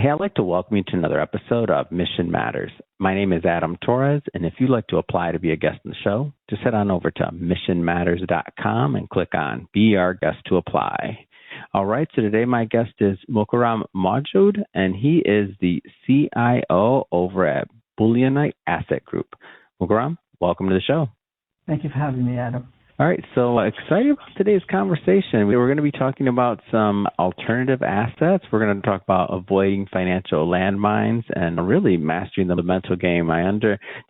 Hey, I'd like to welcome you to another episode of Mission Matters. My name is Adam Torres, and if you'd like to apply to be a guest on the show, just head on over to missionmatters.com and click on Be Our Guest to apply. All right, so today my guest is Mukarram Mawjood, and he is the CIO over at Bullionite Asset Group. Mukarram, welcome to the show. Thank you for having me, Adam. All right, so excited about today's conversation. We're going to be talking about some alternative assets. We're going to talk about avoiding financial landmines and really mastering the mental game.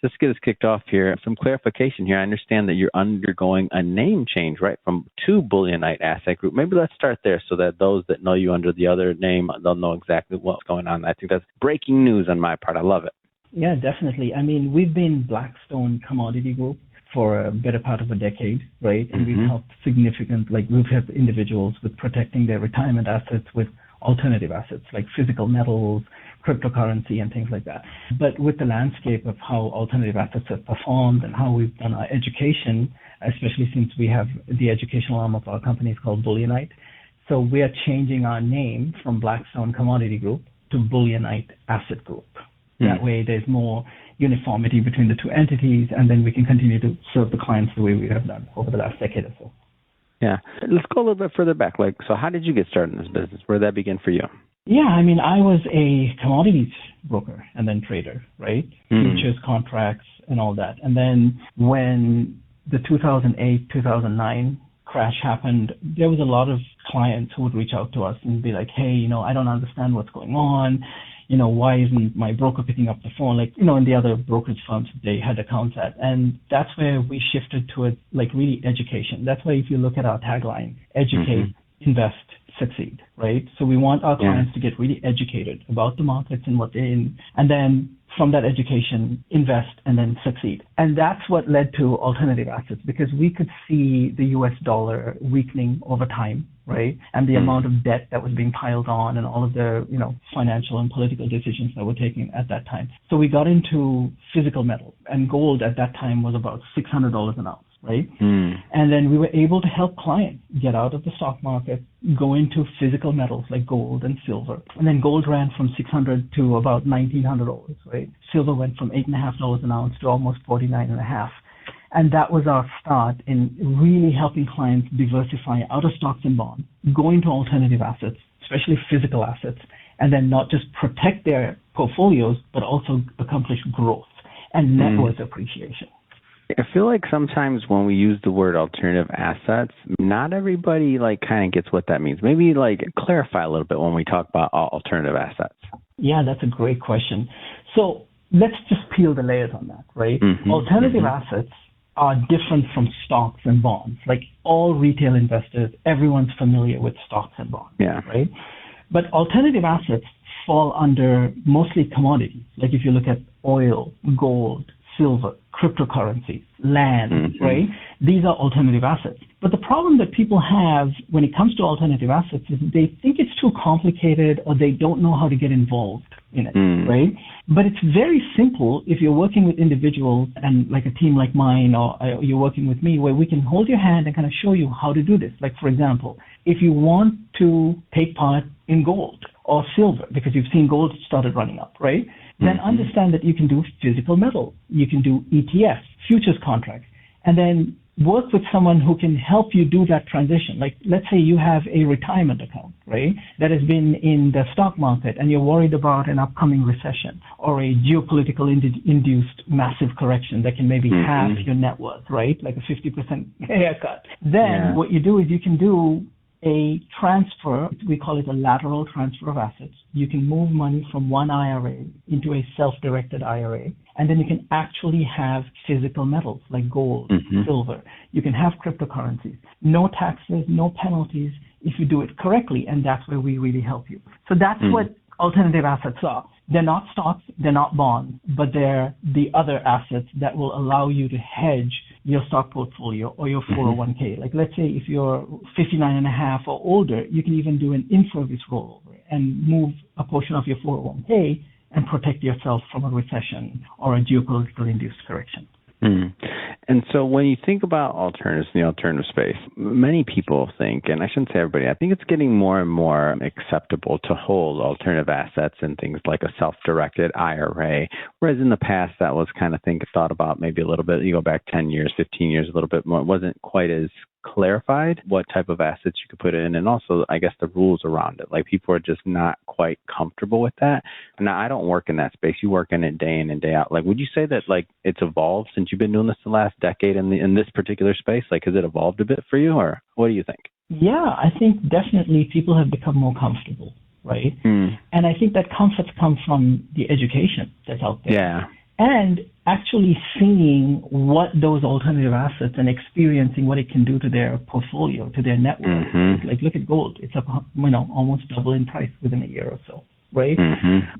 Just to get us kicked off here, some clarification here. I understand that you're undergoing a name change, right, to Bullionite Asset Group. Maybe let's start there so that those that know you under the other name, they'll know exactly what's going on. I think that's breaking news on my part. I love it. Yeah, definitely. I mean, we've been Blackstone Commodity Group for a better part of a decade, right? And we've helped we've helped individuals with protecting their retirement assets with alternative assets like physical metals, cryptocurrency, and things like that. But with the landscape of how alternative assets have performed and how we've done our education, especially since we have the educational arm of our company is called Bullionite. So we are changing our name from Blackstone Commodity Group to Bullionite Asset Group. That way there's more uniformity between the two entities, and then we can continue to serve the clients the way we have done over the last decade or so. Yeah. Let's go a little bit further back. So how did you get started in this business? Where did that begin for you? Yeah, I mean, I was a commodities broker and then trader, right? Futures, contracts, and all that. And then when the 2008, 2009 crash happened, there was a lot of clients who would reach out to us and be like, hey, I don't understand what's going on. Why isn't my broker picking up the phone? In the other brokerage firms they had accounts at. And that's where we shifted to it, really education. That's why if you look at our tagline, educate, invest, succeed, right? So we want our clients to get really educated about the markets and what they're in, and then from that education, invest and then succeed. And that's what led to alternative assets, because we could see the US dollar weakening over time, right? And the amount of debt that was being piled on and all of the, financial and political decisions that were taken at that time. So we got into physical metal, and gold at that time was about $600 an ounce, right? And then we were able to help clients get out of the stock market, go into physical metals like gold and silver. And then gold ran from $600 to about $1,900, right? Silver went from $8.50 an ounce to almost $49.50. And that was our start in really helping clients diversify out of stocks and bonds, go into alternative assets, especially physical assets, and then not just protect their portfolios, but also accomplish growth and net worth appreciation. I feel like sometimes when we use the word alternative assets, not everybody kind of gets what that means. Maybe clarify a little bit when we talk about alternative assets. Yeah, that's a great question. So let's just peel the layers on that, right? Alternative assets are different from stocks and bonds. Like all retail investors, everyone's familiar with stocks and bonds, right? But alternative assets fall under mostly commodities. Like if you look at oil, gold, silver, cryptocurrencies, land, right? These are alternative assets. But the problem that people have when it comes to alternative assets is they think it's too complicated or they don't know how to get involved in it, right? But it's very simple if you're working with individuals and like a team like mine, or you're working with me, where we can hold your hand and kind of show you how to do this. Like, for example, if you want to take part in gold or silver, because you've seen gold started running up, right? Then understand that you can do physical metal, you can do ETFs, futures contracts, and then work with someone who can help you do that transition. Like, let's say you have a retirement account, right, that has been in the stock market and you're worried about an upcoming recession or a geopolitical induced massive correction that can maybe halve your net worth, right, like a 50% haircut. Then what you do is you can do a transfer, we call it a lateral transfer of assets. You can move money from one IRA into a self-directed IRA, and then you can actually have physical metals like gold, silver. You can have cryptocurrencies. No taxes, no penalties if you do it correctly, and that's where we really help you. So that's what alternative assets are. They're not stocks, they're not bonds, but they're the other assets that will allow you to hedge your stock portfolio or your 401k. Like, let's say if you're 59 and a half or older, you can even do an in-service rollover and move a portion of your 401k and protect yourself from a recession or a geopolitical induced correction. And so when you think about alternatives in the alternative space, many people think, and I shouldn't say everybody, I think it's getting more and more acceptable to hold alternative assets in things like a self-directed IRA, whereas in the past that was kind of thought about maybe a little bit, you go back 10 years, 15 years, a little bit more, it wasn't quite as clarified what type of assets you could put in, and also I guess the rules around it. Like people are just not quite comfortable with that. Now I don't work in that space. You work in it day in and day out. Like would you say that like it's evolved since you've been doing this the last decade in this particular space? Like has it evolved a bit for you, or what do you think? Yeah, I think definitely people have become more comfortable, right? And I think that comfort's come from the education that's out there. Yeah. And actually seeing what those alternative assets and experiencing what it can do to their portfolio, to their net worth. Like look at gold. It's up, almost double in price within a year or so, right?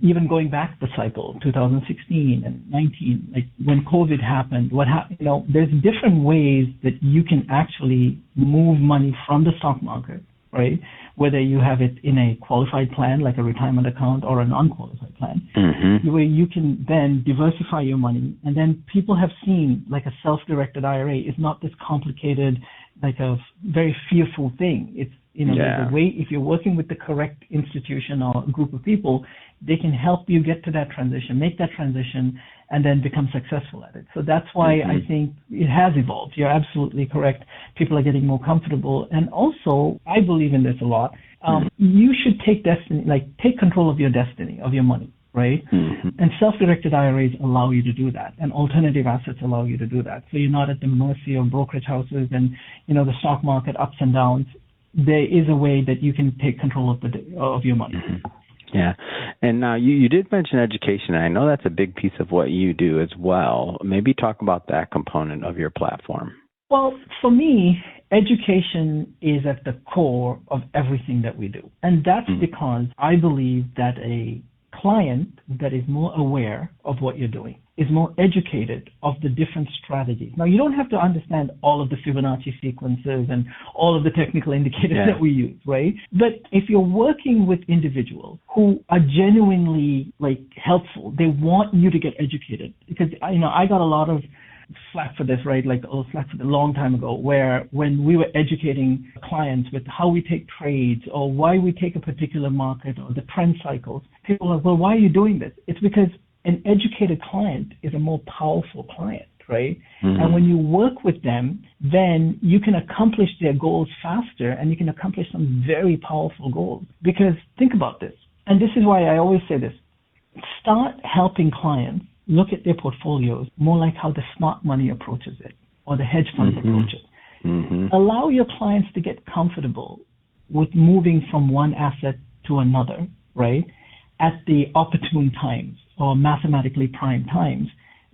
Even going back the cycle, 2016 and 19, like when COVID happened, there's different ways that you can actually move money from the stock market, right? Whether you have it in a qualified plan, like a retirement account, or an unqualified plan, where you can then diversify your money. And then people have seen like a self-directed IRA is not this complicated, like a very fearful thing. It's, there's a way, if you're working with the correct institution or group of people, they can help you get to that transition, make that transition, and then become successful at it. So that's why I think it has evolved. You're absolutely correct. People are getting more comfortable. And also, I believe in this a lot. You should take control of your destiny, of your money, right? And self-directed IRAs allow you to do that. And alternative assets allow you to do that. So you're not at the mercy of brokerage houses and, the stock market ups and downs. There is a way that you can take control of your money. Yeah. And now you did mention education. And I know that's a big piece of what you do as well. Maybe talk about that component of your platform. Well, for me, education is at the core of everything that we do. And that's because I believe that a client that is more aware of what you're doing is more educated of the different strategies. Now, you don't have to understand all of the Fibonacci sequences and all of the technical indicators that we use, right? But if you're working with individuals who are genuinely helpful, they want you to get educated. Because I got a lot of slack for this, right? Slack for a long time ago, where when we were educating clients with how we take trades or why we take a particular market or the trend cycles, people are like, well, why are you doing this? It's because an educated client is a more powerful client, right? And when you work with them, then you can accomplish their goals faster and you can accomplish some very powerful goals. Because think about this, and this is why I always say this, start helping clients look at their portfolios more like how the smart money approaches it or the hedge funds approach it. Allow your clients to get comfortable with moving from one asset to another, right, at the opportune times or mathematically prime times.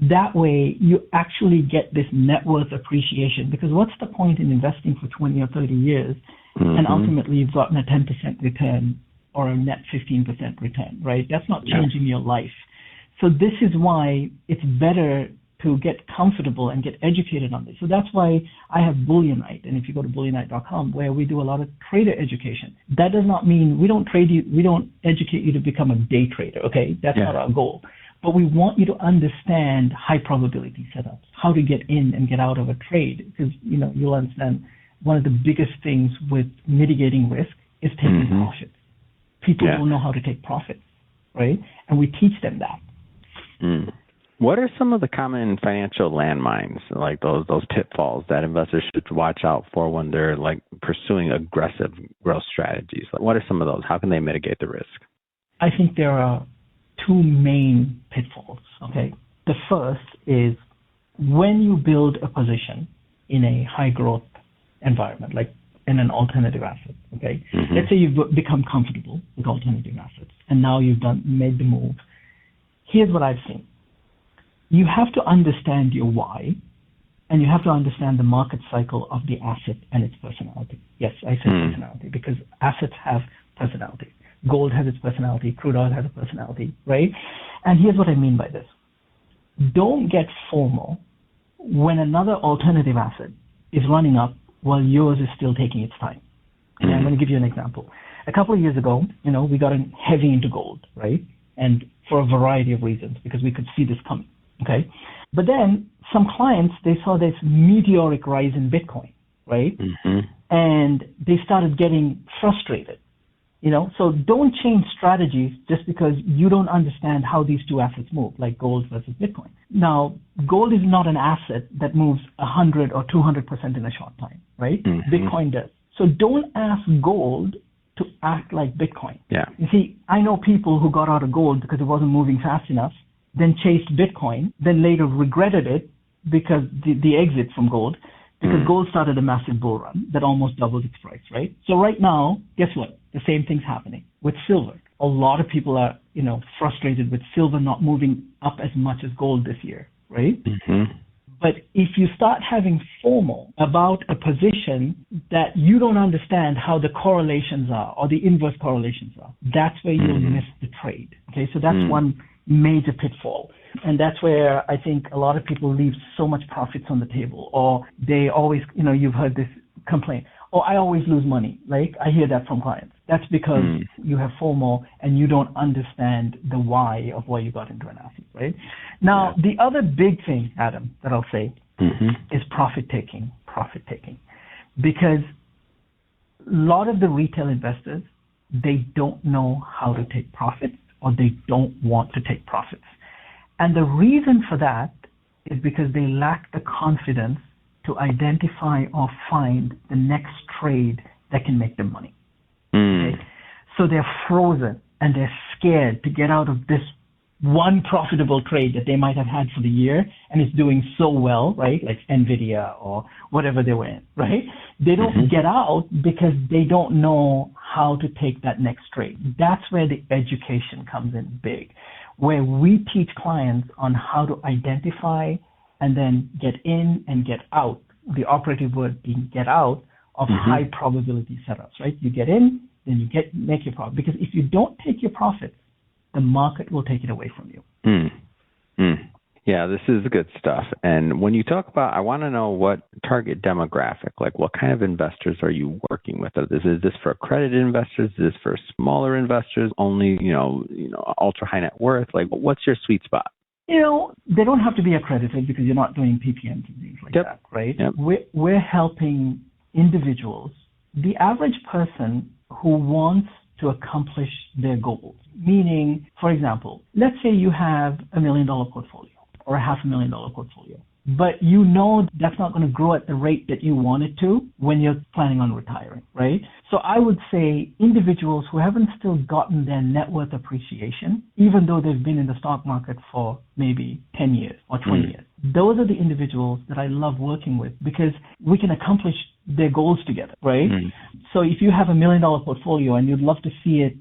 That way, you actually get this net worth appreciation, because what's the point in investing for 20 or 30 years and ultimately you've gotten a 10% return or a net 15% return, right? That's not changing your life. So this is why it's better to get comfortable and get educated on this. So that's why I have Bullionite. And if you go to bullionite.com, where we do a lot of trader education, that does not mean we don't educate you to become a day trader, okay? That's not our goal. But we want you to understand high probability setups, how to get in and get out of a trade, because you'll understand one of the biggest things with mitigating risk is taking profits. People don't know how to take profits, right? And we teach them that. What are some of the common financial landmines, like those pitfalls that investors should watch out for when they're pursuing aggressive growth strategies? What are some of those? How can they mitigate the risk? I think there are two main pitfalls. Okay, the first is when you build a position in a high growth environment, like in an alternative asset. Okay, let's say you've become comfortable with alternative assets, and now you've made the move. Here's what I've seen. You have to understand your why, and you have to understand the market cycle of the asset and its personality. Yes, I say personality because assets have personality. Gold has its personality. Crude oil has a personality, right? And here's what I mean by this. Don't get FOMO when another alternative asset is running up while yours is still taking its time. And I'm going to give you an example. A couple of years ago, we got heavy into gold, right? And for a variety of reasons, because we could see this coming, okay? But then some clients, they saw this meteoric rise in Bitcoin, right? And they started getting frustrated. So don't change strategies just because you don't understand how these two assets move, like gold versus Bitcoin. Now, gold is not an asset that moves 100 or 200% in a short time, right? Bitcoin does. So don't ask gold to act like Bitcoin. Yeah. You see, I know people who got out of gold because it wasn't moving fast enough, then chased Bitcoin, then later regretted it because the exit from gold, because gold started a massive bull run that almost doubled its price, right? So right now, guess what? The same thing's happening with silver. A lot of people are, frustrated with silver not moving up as much as gold this year, right? But if you start having FOMO about a position that you don't understand how the correlations are or the inverse correlations are, that's where you'll miss the trade. Okay, so that's one major pitfall. And that's where I think a lot of people leave so much profits on the table, or they always, you've heard this complaint, oh, I always lose money. Like, I hear that from clients. That's because you have FOMO and you don't understand the why of why you got into an asset, right? Now, the other big thing, Adam, that I'll say is profit taking. Because a lot of the retail investors, they don't know how to take profits, or they don't want to take profits. And the reason for that is because they lack the confidence to identify or find the next trade that can make them money. Okay? So they're frozen and they're scared to get out of this one profitable trade that they might have had for the year and it's doing so well, right? Like Nvidia or whatever they were in, right? They don't get out because they don't know how to take that next trade. That's where the education comes in big, where we teach clients on how to identify and then get in and get out, the operative word being get out of high probability setups, right? You get in, then you make your profit. Because if you don't take your profits, the market will take it away from you. Yeah, this is good stuff. And when you talk about, I want to know what target demographic, like what kind of investors are you working with? Is this for accredited investors? Is this for smaller investors? Only, ultra high net worth? Like, what's your sweet spot? They don't have to be accredited because you're not doing PPMs and things like that, right? We're helping individuals, the average person who wants to accomplish their goals. Meaning, for example, let's say you have $1 million portfolio or a $500,000 portfolio, but you know that's not going to grow at the rate that you want it to when you're planning on retiring, right? So I would say individuals who haven't still gotten their net worth appreciation, even though they've been in the stock market for maybe 10 years or 20 years, those are the individuals that I love working with because we can accomplish their goals together, right? So if you have $1 million portfolio and you'd love to see it,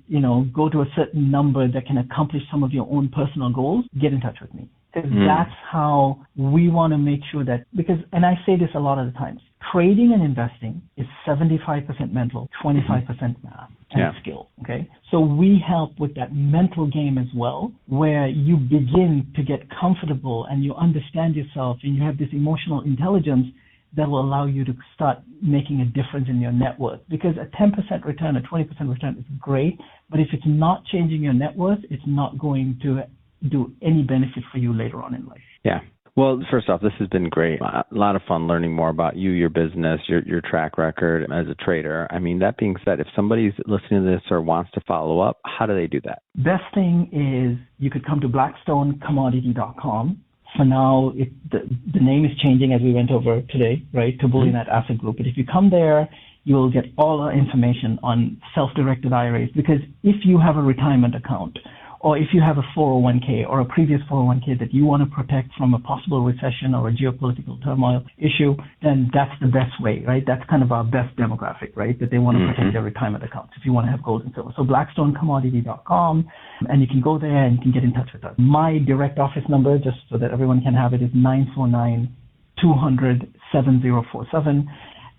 go to a certain number that can accomplish some of your own personal goals, get in touch with me. Because that's how we want to make sure that, and I say this a lot of the times, trading and investing is 75% mental, 25% math and skill, okay? So we help with that mental game as well, where you begin to get comfortable and you understand yourself and you have this emotional intelligence that will allow you to start making a difference in your net worth. Because a 10% return, a 20% return is great, but if it's not changing your net worth, it's not going to do any benefit for you later on in life. Yeah. Well, first off, this has been great. A lot of fun learning more about you, your business, your track record as a trader. I mean, that being said, if somebody's listening to this or wants to follow up, how do they do that? Best thing is you could come to blackstonecommodity.com. For now, the name is changing as we went over today, right, to Bullion at Asset Group. But if you come there, you'll get all our information on self-directed IRAs. Because if you have a retirement account, or if you have a 401k or a previous 401k that you want to protect from a possible recession or a geopolitical turmoil issue, then that's the best way, right? That's kind of our best demographic, right? That they want to protect their retirement accounts if you want to have gold and silver. So blackstonecommodity.com, and you can go there and you can get in touch with us. My direct office number, just so that everyone can have it, is 949-200-7047.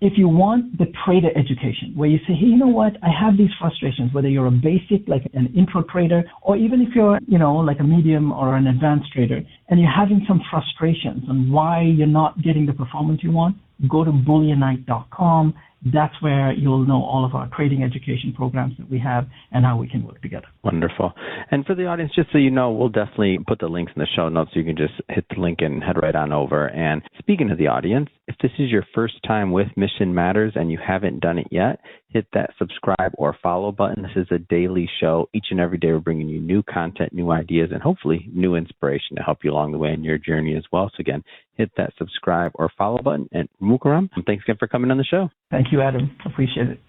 If you want the trader education, where you say, hey, you know what, I have these frustrations, whether you're a basic, like an intro trader, or even if you're, like a medium or an advanced trader, and you're having some frustrations on why you're not getting the performance you want, go to bullionite.com. That's where you'll know all of our trading education programs that we have and how we can work together. Wonderful. And for the audience, just so you know, we'll definitely put the links in the show notes so you can just hit the link and head right on over. And speaking of the audience, if this is your first time with Mission Matters and you haven't done it yet, hit that subscribe or follow button. This is a daily show. Each and every day we're bringing you new content, new ideas, and hopefully new inspiration to help you along the way in your journey as well. So again, hit that subscribe or follow button. And Mukarram, thanks again for coming on the show. Thank you, Adam. Appreciate it.